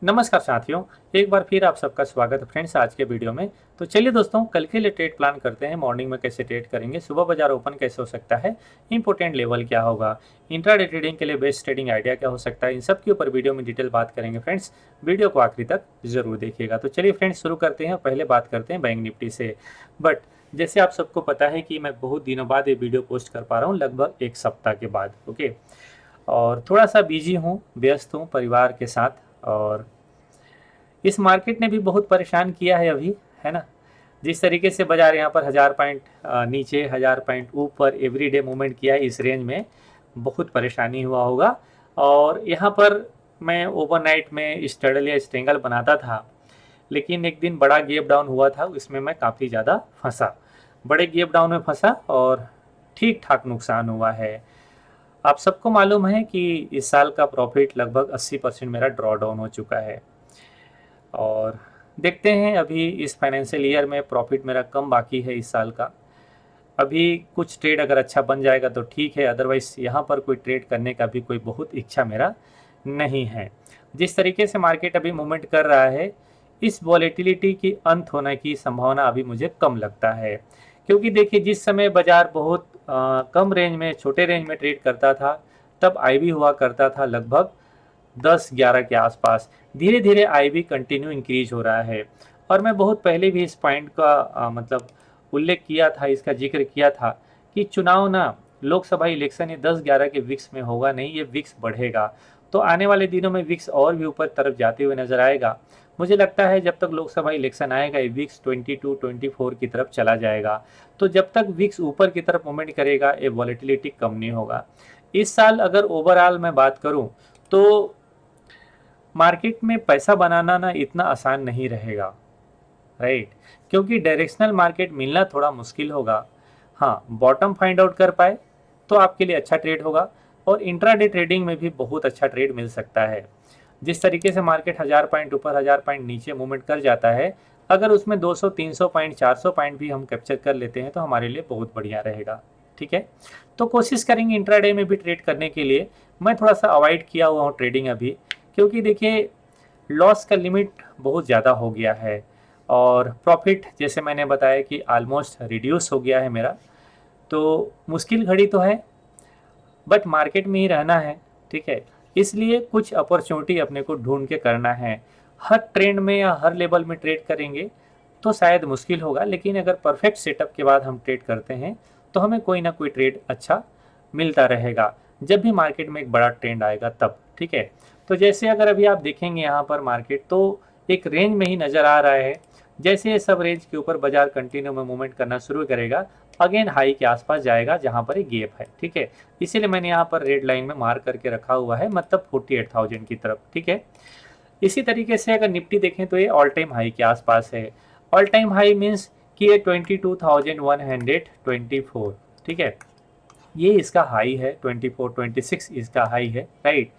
नमस्कार साथियों, एक बार फिर आप सबका स्वागत है फ्रेंड्स आज के वीडियो में। तो चलिए दोस्तों, कल के लिए ट्रेड प्लान करते हैं। मॉर्निंग में कैसे ट्रेड करेंगे, सुबह बाजार ओपन कैसे हो सकता है, इंपॉर्टेंट लेवल क्या होगा, इंट्राडे ट्रेडिंग के लिए बेस्ट ट्रेडिंग आइडिया क्या हो सकता है, इन सब के ऊपर वीडियो में डिटेल बात करेंगे फ्रेंड्स। वीडियो को आखिरी तक जरूर देखिएगा। तो चलिए फ्रेंड्स शुरू करते हैं। पहले बात करते हैं बैंक निफ्टी से। बट जैसे आप सबको पता है कि मैं बहुत दिनों बाद ये वीडियो पोस्ट कर पा रहा हूँ, लगभग एक सप्ताह के बाद। ओके, और थोड़ा सा बिजी हूँ, व्यस्त हूँ परिवार के साथ। और इस मार्केट ने भी बहुत परेशान किया है अभी, है ना। जिस तरीके से बाजार यहाँ पर 1000 पॉइंट नीचे 1000 पॉइंट ऊपर एवरीडे मूवमेंट किया है, इस रेंज में बहुत परेशानी हुआ होगा। और यहाँ पर मैं ओवरनाइट में स्ट्रैडल या स्ट्रेंगल बनाता था, लेकिन एक दिन बड़ा गैप डाउन हुआ था, उसमें मैं काफ़ी ज़्यादा फंसा, बड़े गैप डाउन में फंसा और ठीक ठाक नुकसान हुआ है। आप सबको मालूम है कि इस साल का प्रॉफिट लगभग 80% मेरा ड्रॉ डाउन हो चुका है। और देखते हैं अभी इस फाइनेंशियल ईयर में प्रॉफिट मेरा कम बाकी है इस साल का। अभी कुछ ट्रेड अगर अच्छा बन जाएगा तो ठीक है, अदरवाइज़ यहाँ पर कोई ट्रेड करने का भी कोई बहुत इच्छा मेरा नहीं है। जिस तरीके से मार्केट अभी मूवमेंट कर रहा है, इस वॉलेटिलिटी की अंत होने की संभावना अभी मुझे कम लगता है। क्योंकि देखिए, जिस समय बाजार बहुत कम रेंज में, छोटे रेंज में ट्रेड करता था, तब आईवी हुआ करता था लगभग 10-11 के आसपास। धीरे धीरे आईवी कंटिन्यू इंक्रीज हो रहा है। और मैं बहुत पहले भी इस पॉइंट का मतलब उल्लेख किया था, इसका जिक्र किया था कि चुनाव ना, लोकसभा इलेक्शन ये 10-11 के विक्स में होगा नहीं, ये विक्स बढ़ेगा। तो आने वाले दिनों में विक्स और भी ऊपर तरफ जाते हुए नजर आएगा। मुझे लगता है जब तक लोकसभा इलेक्शन आएगा, ये विक्स 22-24 की तरफ चला जाएगा। तो जब तक विक्स ऊपर की तरफ मूवमेंट करेगा, ये वॉलेटिलिटी कम नहीं होगा। इस साल अगर ओवरऑल मैं बात करूं तो मार्केट में पैसा बनाना ना इतना आसान नहीं रहेगा, राइट। क्योंकि डायरेक्शनल मार्केट मिलना थोड़ा मुश्किल होगा। हाँ, बॉटम फाइंड आउट कर पाए तो आपके लिए अच्छा ट्रेड होगा। और इंट्राडे ट्रेडिंग में भी बहुत अच्छा ट्रेड मिल सकता है। जिस तरीके से मार्केट 1000 पॉइंट ऊपर 1000 पॉइंट नीचे मूवमेंट कर जाता है, अगर उसमें 200-300 पॉइंट 400 पॉइंट भी हम कैप्चर कर लेते हैं तो हमारे लिए बहुत बढ़िया रहेगा। ठीक है, तो कोशिश करेंगे इंट्राडे में भी ट्रेड करने के लिए। मैं थोड़ा सा अवॉइड किया हुआ हूँ ट्रेडिंग अभी, क्योंकि देखिए लॉस का लिमिट बहुत ज़्यादा हो गया है। और प्रॉफिट जैसे मैंने बताया कि ऑलमोस्ट रिड्यूस हो गया है मेरा। तो मुश्किल घड़ी तो है, बट मार्केट में ही रहना है, ठीक है। इसलिए कुछ अपॉर्चुनिटी अपने को ढूंढ के करना है। हर ट्रेंड में या हर लेवल में ट्रेड करेंगे तो शायद मुश्किल होगा, लेकिन अगर परफेक्ट सेटअप के बाद हम ट्रेड करते हैं तो हमें कोई ना कोई ट्रेड अच्छा मिलता रहेगा, जब भी मार्केट में एक बड़ा ट्रेंड आएगा तब। ठीक है, तो जैसे अगर अभी आप देखेंगे यहाँ पर मार्केट तो एक रेंज में ही नज़र आ रहा है। जैसे ये सब रेंज के ऊपर बाजार कंटिन्यू में मूवमेंट करना शुरू करेगा, अगेन हाई के आसपास जाएगा जहाँ पर एक गैप है। ठीक है, इसीलिए मैंने यहाँ पर रेड लाइन में मार्क करके रखा हुआ है, मतलब 48,000 की तरफ। ठीक है, इसी तरीके से अगर निफ्टी देखें तो ये ऑल टाइम हाई के आसपास है। ऑल टाइम हाई मीन्स कि ये 22,124। ठीक है, ये इसका हाई है, 24-26 इसका हाई है, राइट।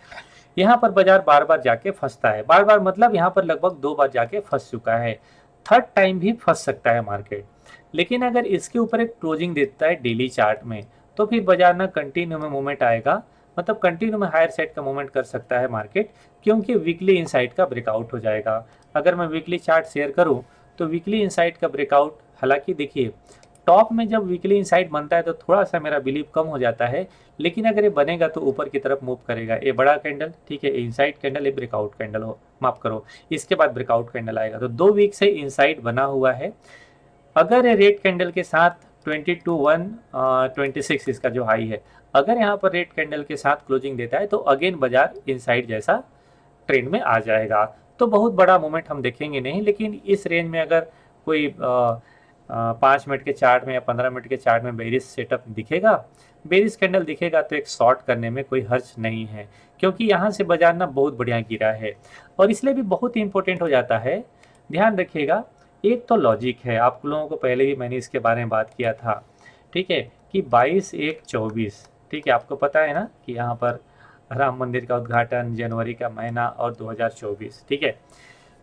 यहाँ पर बाजार बार बार जाके फंसता है, बार बार मतलब यहाँ पर लगभग 2 बार जाके फंस चुका है। थर्ड टाइम भी फंस सकता है मार्केट। लेकिन अगर इसके ऊपर एक क्लोजिंग देता है डेली चार्ट में, तो फिर बाजार ना कंटिन्यू में मूवमेंट आएगा, मतलब कंटिन्यू में हायर साइड का मूवमेंट कर सकता है मार्केट, क्योंकि वीकली इनसाइड का ब्रेकआउट हो जाएगा। अगर मैं वीकली चार्ट शेयर करूं तो वीकली इनसाइड का ब्रेकआउट, हालांकि देखिए टॉप में जब वीकली इनसाइड बनता है तो थोड़ा सा मेरा बिलीव कम हो जाता है, लेकिन अगर ये बनेगा तो ऊपर की तरफ मूव करेगा। ये बड़ा कैंडल, ठीक है, इनसाइड कैंडल, ये ब्रेकआउट कैंडल हो, माफ करो, इसके बाद ब्रेकआउट कैंडल आएगा। तो 2 वीक से इनसाइड बना हुआ है। अगर ये रेड कैंडल के साथ 22,126 इसका जो हाई है, अगर यहाँ पर रेड कैंडल के साथ क्लोजिंग देता है तो अगेन बाजार इनसाइड जैसा ट्रेंड में आ जाएगा। तो बहुत बड़ा मूवमेंट हम देखेंगे नहीं, लेकिन इस रेंज में अगर कोई 5 मिनट के चार्ट में या 15 मिनट के चार्ट में बेरिश सेटअप दिखेगा, बेरिश कैंडल दिखेगा, तो एक शॉर्ट करने में कोई हर्ज नहीं है, क्योंकि यहाँ से बाजार ना बहुत बढ़िया गिरा है। और इसलिए भी बहुत ही इंपॉर्टेंट हो जाता है, ध्यान रखिएगा। एक तो लॉजिक है, आप लोगों को पहले भी मैंने इसके बारे में बात किया था, ठीक है, कि 22/1/24, ठीक है, आपको पता है ना कि यहाँ पर राम मंदिर का उद्घाटन, जनवरी का महीना और 2024। ठीक है,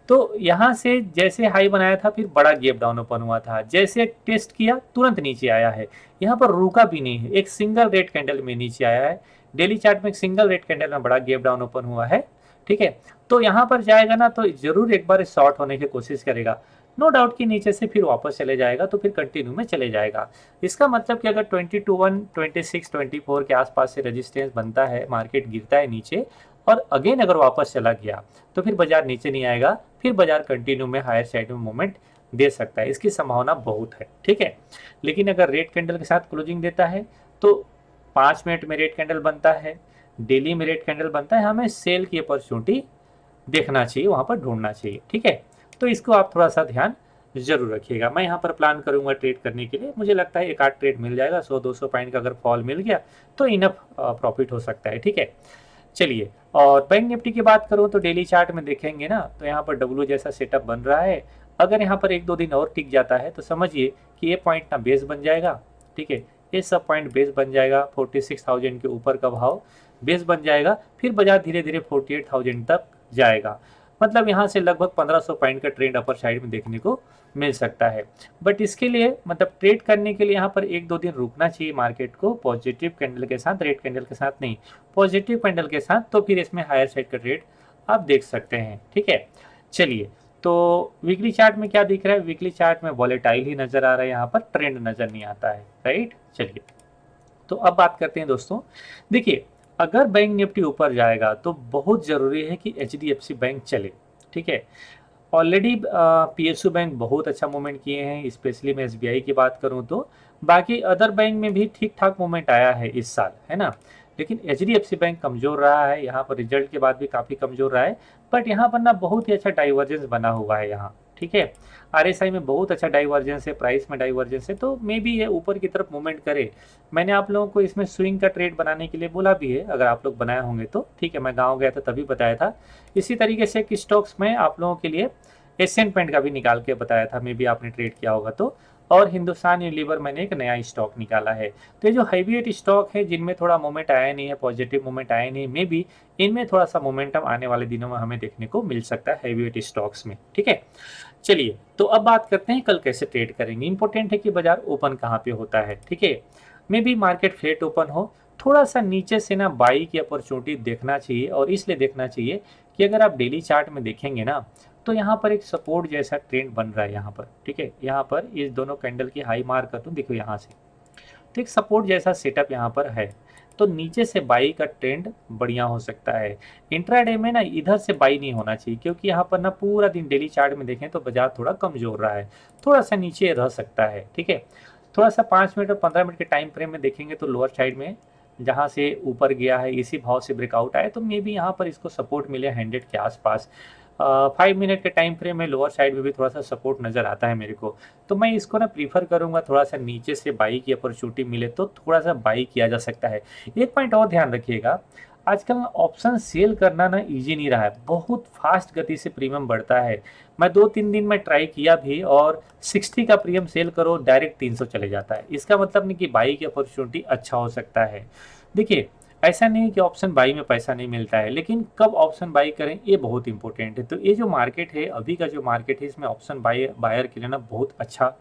तो यहाँ से जैसे हाई बनाया था फिर बड़ा गैप डाउन ओपन हुआ था, जैसे टेस्ट किया तुरंत नीचे आया है, यहाँ पर रुका भी नहीं है, एक सिंगल रेड कैंडल में नीचे आया है। डेली चार्ट में एक सिंगल रेड कैंडल में बड़ा गैप डाउन ओपन हुआ है। ठीक है। तो यहाँ पर जाएगा ना तो जरूर एक बार शॉर्ट होने की कोशिश करेगा, नो डाउट कि नीचे से फिर वापस चले जाएगा तो फिर कंटिन्यू में चले जाएगा। इसका मतलब कि अगर 22 26 24 के आसपास से रेजिस्टेंस बनता है, मार्केट गिरता है नीचे और अगेन अगर वापस चला गया तो फिर बाजार नीचे नहीं आएगा, फिर बाजार कंटिन्यू में हायर साइड में मूवमेंट दे सकता है, इसकी संभावना बहुत है, ठीक है। लेकिन अगर रेड कैंडल के साथ क्लोजिंग देता है तो 5 मिनट में रेड कैंडल बनता है, डेली में रेड कैंडल बनता है, हमें सेल की अपॉर्चुनिटी देखना चाहिए, वहां पर ढूंढना चाहिए, ठीक है। तो इसको आप थोड़ा सा ध्यान जरूर रखिएगा। मैं यहाँ पर प्लान करूंगा ट्रेड करने के लिए, मुझे लगता है एक आध ट्रेड मिल जाएगा, 100-200 पॉइंट का अगर फॉल मिल गया तो इनफ प्रॉफिट हो सकता है, ठीक है। चलिए, और बैंक निफ्टी की बात करूं तो डेली चार्ट में देखेंगे ना तो यहाँ पर डब्ल्यू जैसा सेटअप बन रहा है। अगर यहाँ पर 1-2 दिन और टिक जाता है तो समझिए कि ये पॉइंट ना बेस बन जाएगा, ठीक है। ये सब पॉइंट बेस बन जाएगा, 46,000 के ऊपर का भाव बेस बन जाएगा, फिर बाजार धीरे धीरे 48,000 तक जाएगा। मतलब यहाँ से लगभग 1500 पॉइंट का ट्रेंड अपर साइड में देखने को मिल सकता है। बट इसके लिए मतलब ट्रेड करने के लिए यहाँ पर 1-2 दिन रुकना चाहिए मार्केट को, पॉजिटिव कैंडल के साथ, रेड कैंडल के साथ नहीं, पॉजिटिव कैंडल के साथ, तो फिर इसमें हायर साइड का ट्रेड आप देख सकते हैं, ठीक है। चलिए, तो वीकली चार्ट में क्या दिख रहा है? वीकली चार्ट में वॉलेटाइल ही नजर आ रहा है, यहाँ पर ट्रेंड नजर नहीं आता है, राइट। चलिए, तो अब बात करते हैं दोस्तों। देखिए, अगर बैंक निफ्टी ऊपर जाएगा तो बहुत जरूरी है कि एचडीएफसी बैंक चले, ठीक है। ऑलरेडी पीएसयू बैंक बहुत अच्छा मूवमेंट किए हैं, स्पेशली मैं एसबीआई की बात करूं तो बाकी अदर बैंक में भी ठीक ठाक मूवमेंट आया है इस साल, है ना। लेकिन एचडीएफसी बैंक कमजोर रहा है, यहाँ पर रिजल्ट के बाद भी काफ़ी कमजोर रहा है। बट यहाँ पर ना बहुत ही अच्छा डाइवर्जेंस बना हुआ है यहाँ, ठीक है। आरएसआई में बहुत अच्छा डाइवर्जेंस है, प्राइस में डाइवर्जेंस है, तो मे बी ये ऊपर की तरफ मूवमेंट करे। मैंने आप लोगों को इसमें स्विंग का ट्रेड बनाने के लिए बोला भी है, अगर आप लोग बनाए होंगे तो, ठीक है। मैं गाँव गया था तभी बताया था। इसी तरीके से एक स्टॉक्स में आप लोगों के लिए एशियन पेंट का भी निकाल के बताया था, मे बी आपने ट्रेड किया होगा तो। और हिंदुस्तान यूनिलीवर मैंने एक नया स्टॉक निकाला है। तो ये जो हैवीवेट स्टॉक है जिनमें थोड़ा मोमेंट आया नहीं है, पॉजिटिव मोमेंट आया नहीं, मे बी इनमें थोड़ा सा मोमेंटम आने वाले दिनों में हमें देखने को मिल सकता है हैवीवेट स्टॉक्स में, ठीक है। चलिए, तो अब बात करते हैं कल कैसे ट्रेड करेंगे। इंपॉर्टेंट है कि बाजार ओपन कहाँ पे होता है, ठीक है। May be market flat open हो, थोड़ा सा नीचे से ना बाई की अपॉर्चुनिटी देखना चाहिए, और इसलिए देखना चाहिए कि अगर आप डेली चार्ट में देखेंगे ना तो यहाँ पर एक सपोर्ट जैसा ट्रेंड बन रहा है यहाँ पर, ठीक है। यहाँ पर इस दोनों कैंडल की हाई मार्क कर दूँ, देखो यहाँ से, तो एक सपोर्ट जैसा सेटअप यहाँ पर है। तो नीचे से बाई का ट्रेंड बढ़िया हो सकता है। इंट्राडे में ना इधर से बाई नहीं होना चाहिए, क्योंकि यहाँ पर ना पूरा दिन डेली चार्ट में देखें तो बाजार थोड़ा कमजोर रहा है, थोड़ा सा नीचे रह सकता है, ठीक है। थोड़ा सा 5 मिनट और 15 मिनट के टाइम फ्रेम में देखेंगे तो लोअर साइड में जहाँ से ऊपर गया है इसी भाव से ब्रेकआउट आए तो मे बी यहाँ पर इसको सपोर्ट मिले 100 के आसपास। 5 मिनट के टाइम फ्रेम में लोअर साइड में भी थोड़ा सा सपोर्ट नज़र आता है मेरे को, तो मैं इसको ना प्रीफर करूँगा थोड़ा सा नीचे से बाई की अपॉर्चुनिटी मिले तो थोड़ा सा बाई किया जा सकता है। एक पॉइंट और ध्यान रखिएगा, आजकल ऑप्शन सेल करना ना इजी नहीं रहा है, बहुत फास्ट गति से प्रीमियम बढ़ता है। मैं 2-3 दिन में ट्राई किया भी, और 60 का प्रीमियम सेल करो डायरेक्ट 300 चले जाता है। इसका मतलब नहीं कि बाई की अपॉर्चुनिटी अच्छा हो सकता है। देखिए, ऐसा नहीं है कि ऑप्शन बाई में पैसा नहीं मिलता है, लेकिन कब ऑप्शन बाई करें ये बहुत इंपॉर्टेंट है। तो ये जो मार्केट है, अभी का जो मार्केट है, इसमें ऑप्शन बायर के लिए ना बहुत अच्छा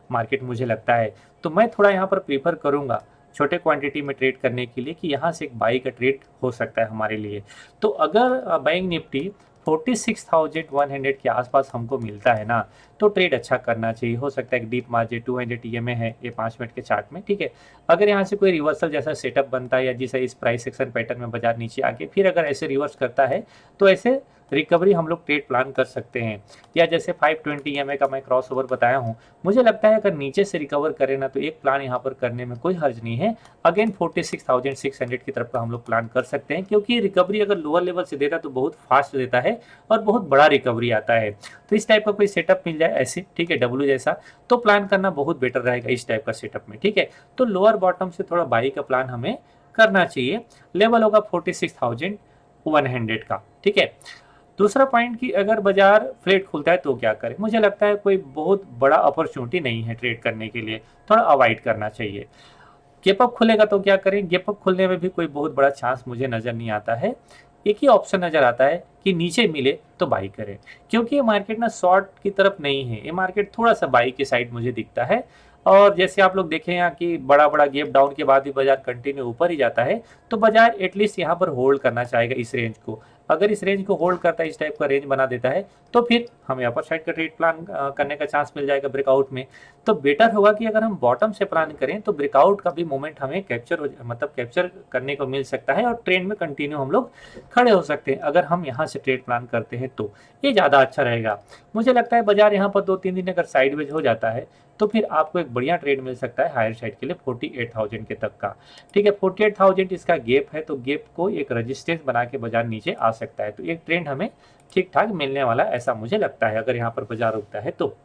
मार्केट मुझे लगता है। तो मैं थोड़ा यहाँ पर प्रीफर करूँगा छोटे क्वांटिटी में ट्रेड करने के लिए कि यहाँ से एक बाई का ट्रेड हो सकता है हमारे लिए। तो अगर बैंक निफ्टी 46,100 के आसपास हमको मिलता है ना तो ट्रेड अच्छा करना चाहिए। हो सकता है कि डीप मार्जिन 200 ईएमए है ये 5 मिनट के चार्ट में, ठीक है। अगर यहाँ से कोई रिवर्सल जैसा सेटअप बनता है, या जिसे इस प्राइस एक्शन पैटर्न में बाजार नीचे आके फिर अगर ऐसे रिवर्स करता है तो ऐसे रिकवरी हम लोग ट्रेड प्लान कर सकते हैं। या जैसे 520 ईएमए का मैं क्रॉस ओवर बताया हूँ, मुझे लगता है अगर नीचे से रिकवर करे ना तो एक प्लान यहाँ पर करने में कोई हर्ज नहीं है। अगेन 46,600 की तरफ का हम लोग प्लान कर सकते हैं, क्योंकि रिकवरी अगर लोअर लेवल से देता है तो बहुत फास्ट देता है और बहुत बड़ा रिकवरी आता है। तो इस टाइप का कोई सेटअप मिल जाए ऐसे, ठीक है, डब्ल्यू जैसा, तो प्लान करना बहुत बेटर रहेगा इस टाइप का सेटअप में, ठीक है। तो लोअर बॉटम से थोड़ा बाई का प्लान हमें करना चाहिए। लेवल होगा 46,100 का, ठीक है। दूसरा पॉइंट कि अगर बाजार फ्लैट खुलता है तो क्या करें, मुझे लगता है कोई बहुत बड़ा अपॉर्चुनिटी नहीं है ट्रेड करने के लिए, थोड़ा अवॉइड करना चाहिए। गैप अप खुलेगा तो क्या करें, गैप अप खुलने में भी कोई बहुत बड़ा चांस मुझे नज़र नहीं आता है। एक ही ऑप्शन नज़र आता है कि नीचे मिले तो बाई करें, क्योंकि ये मार्केट ना शॉर्ट की तरफ नहीं है, ये मार्केट थोड़ा सा बाई की साइड मुझे दिखता है। और जैसे आप लोग देखें यहाँ कि बड़ा बड़ा गैप डाउन के बाद भी बाजार कंटिन्यू ऊपर ही जाता है, तो बाजार एटलीस्ट यहाँ पर होल्ड करना चाहेगा इस रेंज को। अगर इस रेंज को होल्ड करता है, इस टाइप का रेंज बना देता है, तो फिर हमें अपर साइड का ट्रेड प्लान करने का चांस मिल जाएगा ब्रेकआउट में। तो बेटर होगा कि अगर हम बॉटम से प्लान करें तो ब्रेकआउट का भी मोमेंट हमें कैप्चर करने को मिल सकता है और ट्रेंड में कंटिन्यू हम लोग खड़े हो सकते हैं अगर हम यहाँ से ट्रेड प्लान करते हैं तो ये ज़्यादा अच्छा रहेगा। मुझे लगता है बाजार यहाँ पर 2-3 दिन अगर साइडवेज हो जाता है तो फिर आपको एक बढ़िया ट्रेड मिल सकता है हायर साइड के लिए 48,000 के तक का। ठीक है, 48,000 इसका गैप है, तो गैप को एक रेजिस्टेंस बना के बाजार नीचे आ सकता है, तो एक ट्रेंड हमें ठीक ठाक मिलने वाला ऐसा मुझे लगता है अगर यहाँ पर बाजार रुकता है तो।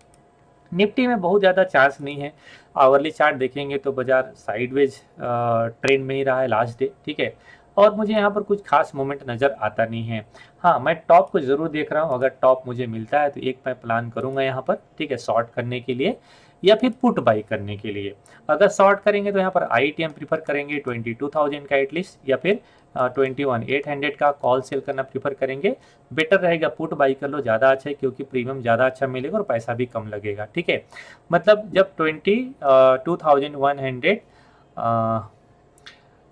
निफ्टी में बहुत ज़्यादा चांस नहीं है। आवरली चार्ट देखेंगे तो बाजार साइडवेज ट्रेंड में ही रहा है लास्ट डे। ठीक है, और मुझे यहाँ पर कुछ खास मोमेंट नज़र आता नहीं है। हाँ, मैं टॉप को ज़रूर देख रहा हूँ, अगर टॉप मुझे मिलता है तो एक मैं प्लान करूँगा यहाँ पर। ठीक है, शॉर्ट करने के लिए या फिर पुट बाई करने के लिए। अगर शॉर्ट करेंगे तो यहाँ पर ITM प्रीफर करेंगे 22,000 का एटलीस्ट, या फिर 21,800 का कॉल सेल करना प्रीफर करेंगे। बेटर रहेगा पुट बाई कर लो, ज़्यादा अच्छा है क्योंकि प्रीमियम ज़्यादा अच्छा मिलेगा और पैसा भी कम लगेगा। ठीक है, मतलब जब 22,100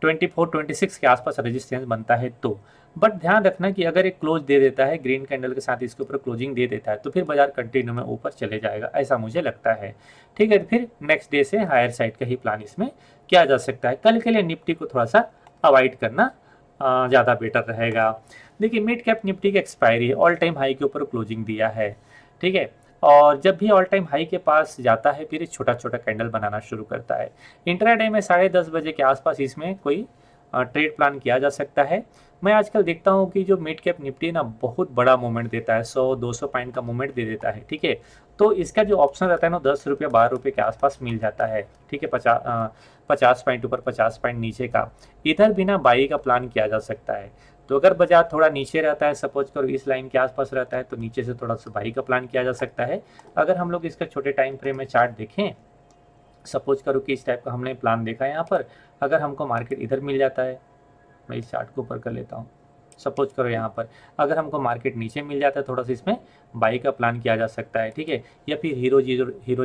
24-26 के आसपास रेजिस्टेंस बनता है तो। बट ध्यान रखना कि अगर एक क्लोज दे देता है ग्रीन कैंडल के साथ, इसके ऊपर क्लोजिंग दे देता है तो फिर बाजार कंटिन्यू में ऊपर चले जाएगा, ऐसा मुझे लगता है। ठीक है, फिर नेक्स्ट डे से हायर साइड का ही प्लान इसमें किया जा सकता है। कल के लिए निफ्टी को थोड़ा सा अवॉइड करना ज़्यादा बेटर रहेगा। देखिए, मिड कैप निफ्टी की एक्सपायरी है, ऑल टाइम हाई के ऊपर क्लोजिंग दिया है। ठीक है, और जब भी ऑल टाइम हाई के पास जाता है फिर छोटा छोटा कैंडल बनाना शुरू करता है। इंट्राडे में 10:30 बजे के आसपास इसमें कोई ट्रेड प्लान किया जा सकता है। मैं आजकल देखता हूँ कि जो मिड कैप निफ्टी ना बहुत बड़ा मूवमेंट देता है, 100-200 पॉइंट का मूवमेंट दे देता है। ठीक है, तो इसका जो ऑप्शन रहता है ना 10 रुपये 12 रुपये के आसपास मिल जाता है। ठीक है, 50 पॉइंट ऊपर 50 पॉइंट नीचे का, इधर बिना बाई का प्लान किया जा सकता है। तो अगर बाजार थोड़ा नीचे रहता है, सपोज करो इस लाइन के आसपास रहता है, तो नीचे से थोड़ा सा बाई का प्लान किया जा सकता है। अगर हम लोग इसका छोटे टाइम फ्रेम में चार्ट देखें, सपोज करो कि इस टाइप का हमने प्लान देखा है यहाँ पर, अगर हमको मार्केट इधर मिल जाता है, मैं इस चार्ट को ऊपर कर लेता हूँ, सपोज करो यहाँ पर अगर हमको मार्केट नीचे मिल जाता है, थोड़ा सा इसमें बाई का प्लान किया जा सकता है। ठीक है, या फिर हीरो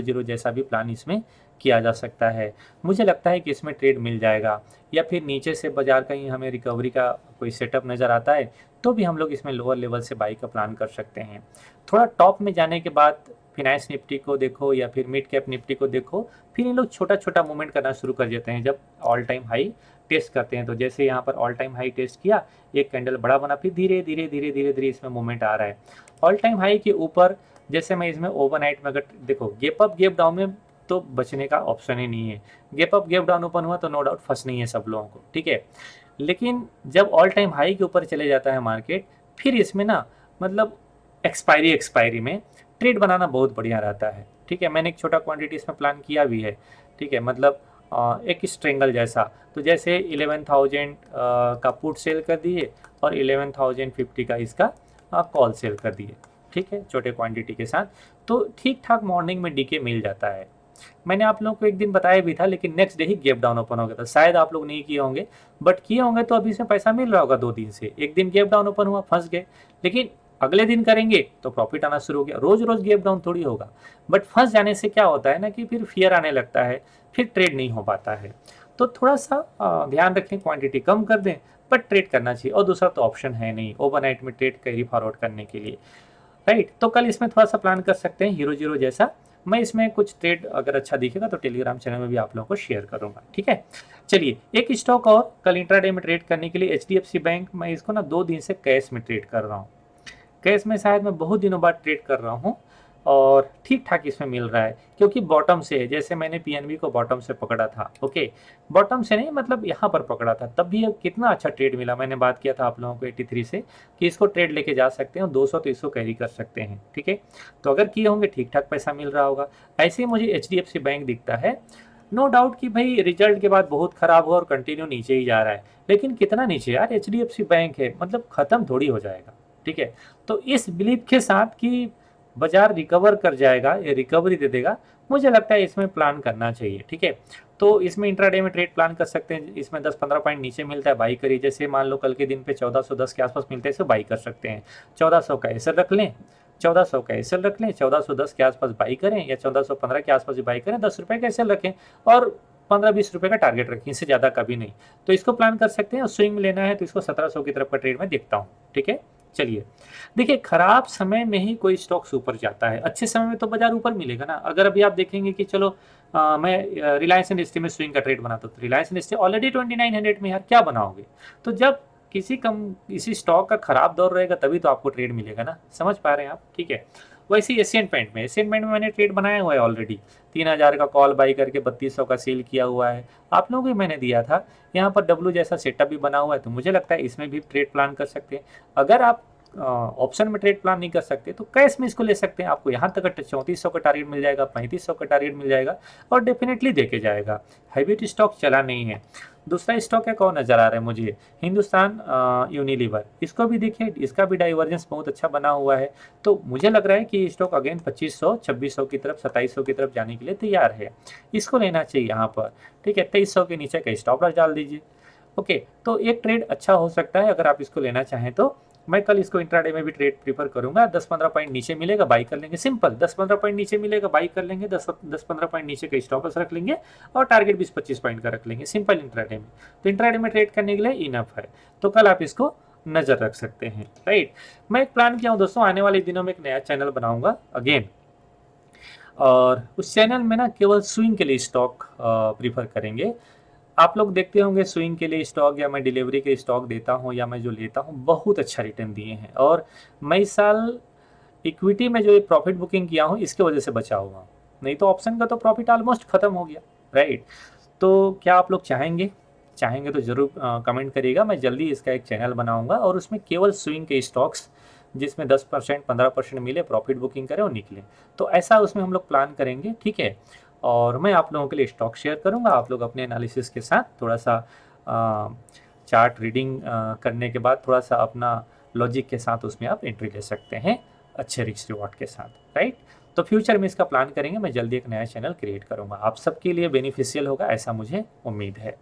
जीरो जैसा भी प्लान इसमें किया जा सकता है। मुझे लगता है कि इसमें ट्रेड मिल जाएगा, या फिर नीचे से बाजार कहीं हमें रिकवरी का कोई सेटअप नज़र आता है तो भी हम लोग इसमें लोअर लेवल से बाई का प्लान कर सकते हैं। थोड़ा टॉप में जाने के बाद फिनांस निफ्टी को देखो या फिर मिड कैप निफ्टी को देखो, फिर इन लोग छोटा छोटा मूवमेंट करना शुरू कर देते हैं जब ऑल टाइम हाई टेस्ट करते हैं। तो जैसे यहाँ पर ऑल टाइम हाई टेस्ट किया, एक कैंडल बड़ा बना, फिर धीरे धीरे इसमें मूवमेंट आ रहा है ऑल टाइम हाई के ऊपर। जैसे मैं इसमें ओवरनाइट में अगर देखो गैप अप गैप डाउन में तो बचने का ऑप्शन ही नहीं है। Gap up gap down open हुआ तो नो डाउट फंस नहीं है सब लोगों को। ठीक है, लेकिन जब ऑल टाइम हाई के ऊपर चले जाता है मार्केट, फिर इसमें ना मतलब एक्सपायरी में ट्रेड बनाना बहुत बढ़िया रहता है। ठीक है, मैंने एक छोटा क्वांटिटी इसमें प्लान किया भी है। ठीक है, मतलब एक स्ट्रेंगल जैसा, तो जैसे 11,000 का पुट सेल कर दिए और 11,050 का इसका कॉल सेल कर दिए। ठीक है, छोटे क्वांटिटी के साथ, तो ठीक ठाक मॉर्निंग में डीके मिल जाता है। मैंने आप लोगों को एक दिन बताया भी था, लेकिन नेक्स्ट डे ही गैप डाउन ओपन हो गया था। शायद आप लोग नहीं किए होंगे, बट किए होंगे तो अभी इसमें पैसा मिल रहा होगा 2 दिन से। एक दिन गैप डाउन ओपन हुआ, फंस गए, लेकिन अगले दिन करेंगे तो प्रॉफिट आना शुरू हो गया। रोज रोज गैप डाउन थोड़ी होगा, बट फंस जाने से क्या होता है ना कि फिर फियर आने लगता है, फिर ट्रेड नहीं हो पाता है। तो थोड़ा सा ध्यान रखें, क्वांटिटी कम कर दें, बट ट्रेड करना चाहिए। और दूसरा तो ऑप्शन है नहीं ओवरनाइट में ट्रेड कैरी फॉरवर्ड करने के लिए, राइट। तो कल इसमें थोड़ा सा प्लान कर सकते हैं हीरो जीरो जैसा। मैं इसमें कुछ ट्रेड अगर अच्छा दिखेगा तो टेलीग्राम चैनल में भी आप लोगों को शेयर करूंगा। ठीक है, चलिए एक स्टॉक और कल इंट्राडे में ट्रेड करने के लिए HDFC बैंक, मैं इसको ना 2 दिन से कैश में ट्रेड कर रहा हूँ। कैश में शायद मैं बहुत दिनों बाद ट्रेड कर रहा हूँ और ठीक ठाक इसमें मिल रहा है, क्योंकि बॉटम से, जैसे मैंने PNB को बॉटम से पकड़ा था, ओके, बॉटम से नहीं मतलब यहाँ पर पकड़ा था, तब भी कितना अच्छा ट्रेड मिला। मैंने बात किया था आप लोगों को 83 से कि इसको ट्रेड लेके जा सकते हैं और 200 तो इसको कैरी कर सकते हैं। ठीक है, तो अगर किए होंगे ठीक ठाक पैसा मिल रहा होगा। ऐसे ही मुझे HDFC बैंक दिखता है। नो डाउट कि भाई रिजल्ट के बाद बहुत खराब हुआ और कंटिन्यू नीचे ही जा रहा है, लेकिन कितना नीचे यार, HDFC बैंक है, मतलब खत्म थोड़ी हो जाएगा। ठीक है, तो इस बिलीफ के साथ कि बाजार रिकवर कर जाएगा, ये रिकवरी दे देगा, मुझे लगता है इसमें प्लान करना चाहिए। ठीक है, तो इसमें इंट्राडे में ट्रेड प्लान कर सकते हैं। इसमें 10-15 पॉइंट नीचे मिलता है, बाई करिए। जैसे मान लो कल के दिन पे 1410 के आसपास मिलते हैं, इसे बाई कर सकते हैं। 1400 का एसएल रख लें, 1400 का एसएल रख लें, 1410 के आसपास बाई करें या 1415 के आसपास भी बाई करें, 10 रुपये का एसएल रखें और 15-20 रुपये का टारगेट रखें, इससे ज़्यादा कभी नहीं। तो इसको प्लान कर सकते हैं। और स्विंग लेना है तो इसको 1700 की तरफ का ट्रेड में देखता हूँ। ठीक है, चलिए, देखिए खराब समय में ही कोई स्टॉक्स ऊपर जाता है, अच्छे समय में तो बाज़ार ऊपर मिलेगा ना। अगर अभी आप देखेंगे कि चलो मैं रिलायंस इंडस्ट्री में स्विंग का ट्रेड बनाता हूँ, तो रिलायंस इंडस्ट्री ऑलरेडी 2900 में, यार क्या बनाओगे? तो जब किसी स्टॉक का खराब दौर रहेगा तभी तो आपको ट्रेड मिलेगा ना, समझ पा रहे हैं आप? ठीक है। वैसे ही एशियन पेंट में मैंने ट्रेड बनाया हुआ है ऑलरेडी, 3000 का कॉल बाई करके 3200 का सेल किया हुआ है, आप लोगों को भी मैंने दिया था। यहाँ पर डब्लू जैसा सेटअप भी बना हुआ है, तो मुझे लगता है इसमें भी ट्रेड प्लान कर सकते हैं। अगर आप ऑप्शन में ट्रेड प्लान नहीं कर सकते तो कैश में इसको ले सकते हैं, आपको यहाँ तक 3400 का टारगेट मिल जाएगा, 3500 का टारगेट मिल जाएगा और डेफिनेटली देके जाएगा। हैबिट स्टॉक चला नहीं है। दूसरा स्टॉक है, कौन नज़र आ रहा है मुझे, हिंदुस्तान यूनिलीवर, इसको भी देखिए, इसका भी डाइवर्जेंस बहुत अच्छा बना हुआ है। तो मुझे लग रहा है कि स्टॉक अगेन 2500 2600 की तरफ 2700 की तरफ जाने के लिए तैयार है, इसको लेना चाहिए यहाँ पर। ठीक है, 2300 के नीचे का स्टॉप लॉस डाल दीजिए। ओके, तो एक ट्रेड अच्छा हो सकता है अगर आप इसको लेना चाहें तो। मैं कल इसको इंट्राडे में भी ट्रेड प्रीफर करूंगा। 10-15 पॉइंट नीचे मिलेगा बाई कर लेंगे, सिंपल। 10-15 पॉइंट नीचे मिलेगा बाई कर लेंगे, 10-15 पॉइंट नीचे का स्टॉप लॉस रख लेंगे और टारगेट 20-25 पॉइंट का रख लेंगे, सिंपल इंट्राडे में। तो इंट्राडे में ट्रेड करने के लिए इनफ है, तो कल आप इसको नजर रख सकते हैं, राइट। मैं एक प्लान किया हूँ दोस्तों, आने वाले दिनों में एक नया चैनल बनाऊंगा अगेन, और उस चैनल में ना केवल स्विंग के लिए स्टॉक प्रीफर करेंगे। आप लोग देखते होंगे स्विंग के लिए स्टॉक, या मैं डिलीवरी के स्टॉक देता हूँ या मैं जो लेता हूँ, बहुत अच्छा रिटर्न दिए हैं। और मैं इस साल इक्विटी में जो प्रॉफिट बुकिंग किया हूँ इसके वजह से बचा हुआ हूँ, नहीं तो ऑप्शन का तो प्रॉफिट ऑलमोस्ट खत्म हो गया, राइट। तो क्या आप लोग चाहेंगे तो ज़रूर कमेंट करिएगा। मैं जल्दी इसका एक चैनल बनाऊंगा और उसमें केवल स्विंग के स्टॉक्स जिसमें 10% 15% मिले प्रॉफिट बुकिंग करें और निकले, तो ऐसा उसमें हम लोग प्लान करेंगे, ठीक है। और मैं आप लोगों के लिए स्टॉक शेयर करूंगा, आप लोग अपने एनालिसिस के साथ थोड़ा सा चार्ट रीडिंग करने के बाद थोड़ा सा अपना लॉजिक के साथ उसमें आप एंट्री ले सकते हैं, अच्छे रिस्क रिवॉर्ड के साथ, राइट। तो फ्यूचर में इसका प्लान करेंगे, मैं जल्दी एक नया चैनल क्रिएट करूंगा, आप सबके लिए बेनिफिशियल होगा ऐसा मुझे उम्मीद है।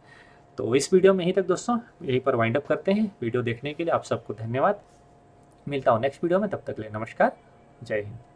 तो इस वीडियो में यहीं तक दोस्तों, यहीं पर वाइंड अप करते हैं। वीडियो देखने के लिए आप सबको धन्यवाद। मिलता हूँ नेक्स्ट वीडियो में, तब तक के लिए नमस्कार, जय हिंद।